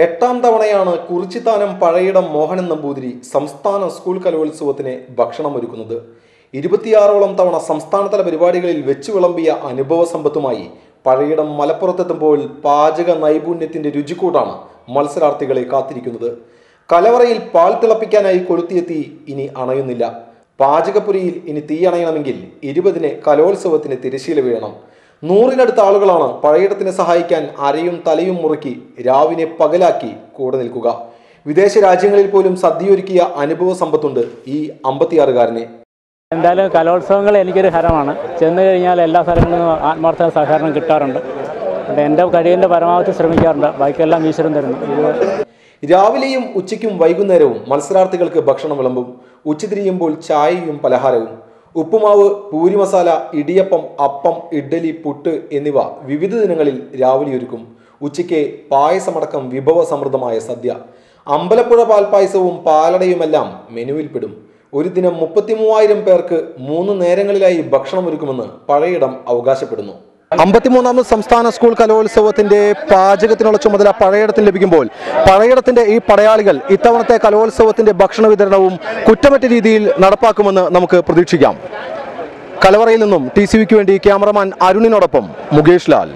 എട്ടാം തവണയാണ് കുറിച്ചിത്താനം പഴയിടം മോഹനൻ നമ്പൂതിരി സംസ്ഥാന സ്കൂൾ കലോത്സവത്തിന് ഭക്ഷണമൊരുക്കുന്നത്. 26ഓളം തവണ സംസ്ഥാനതല പരിപാടികളിൽ വെച്ചു വിളമ്പിയ അനുഭവ സമ്പത്തുമായി പഴയിടം മലപ്പുറത്തെത്തുമ്പോൾ പാചക നൈപുണ്യത്തിന്റെ രുചിക്കൂട്ടാണ് മത്സരാർത്ഥികളെ കാത്തിരിക്കുന്നത്. കലവറയിൽ പാൽ തിളപ്പിക്കാനായി കൊളുത്തിയ തീ ഇനി അണയുന്നില്ല. പാചകപ്പുരയിൽ ഇനി തീ അണയണമെങ്കിൽ 20-ന് കലോത്സവത്തിന് തിരശ്ശീല വീഴണം. 100-നടുത്ത ആളുകളാണ് പഴയിടത്തിനെ സഹായിക്കാൻ അരയും തലയും മുറുക്കി രാവിനെ പകലാക്കി കൂടെ നിൽക്കുക. വിദേശ രാജ്യങ്ങളിൽ പോലും സദ്യയൊരുക്കിയ അനുഭവ സമ്പത്തുണ്ട് ഈ 56-കാരനെ. എന്തായാലും കലോത്സവങ്ങൾ എനിക്കൊരു ഹരമാണ്. ചെന്ന് കഴിഞ്ഞാൽ എല്ലാ സ്ഥലങ്ങളിലും ആത്മാർത്ഥ സഹകരണം കിട്ടാറുണ്ട്. എൻ്റെ കഴിവിൻ്റെ പരമാവധി ശ്രമിക്കാറുണ്ട്. ബാക്കിയെല്ലാം ഈശ്വരൻ തരുന്നു. രാവിലെയും ഉച്ചയ്ക്കും വൈകുന്നേരവും മത്സരാർത്ഥികൾക്ക് ഭക്ഷണം വിളമ്പും. ഉച്ചതിരിയുമ്പോൾ ചായയും പലഹാരവും. ഉപ്പുമാവ്, പൂരി മസാല, ഇടിയപ്പം, അപ്പം, ഇഡ്ഡലി, പുട്ട് എന്നിവ വിവിധ ദിനങ്ങളിൽ രാവിലെ ഒരുക്കും. ഉച്ചയ്ക്ക് പായസമടക്കം വിഭവസമൃദ്ധമായ സദ്യ. അമ്പലപ്പുഴ പാൽപ്പായസവും പാലടയുമെല്ലാം മെനുവിൽപ്പെടും. ഒരു ദിനം 33,000 പേർക്ക് 3 നേരങ്ങളിലായി ഭക്ഷണം ഒരുക്കുമെന്ന് പഴയിടം അവകാശപ്പെടുന്നു. 53ാമത് സംസ്ഥാന സ്കൂൾ കലോത്സവത്തിന്റെ പാചകത്തിനുള്ള ചുമതല പഴയിടത്തിന് ലഭിക്കുമ്പോൾ പഴയിടത്തിന്റെ ഈ പടയാളികൾ ഇത്തവണത്തെ കലോത്സവത്തിന്റെ ഭക്ഷണ വിതരണവും കുറ്റമറ്റ രീതിയിൽ നടപ്പാക്കുമെന്ന് നമുക്ക് പ്രതീക്ഷിക്കാം. കലവറയിൽ നിന്നും TCVക്ക് വേണ്ടി ക്യാമറമാൻ അരുണിനോടൊപ്പം മുകേഷ് ലാൽ.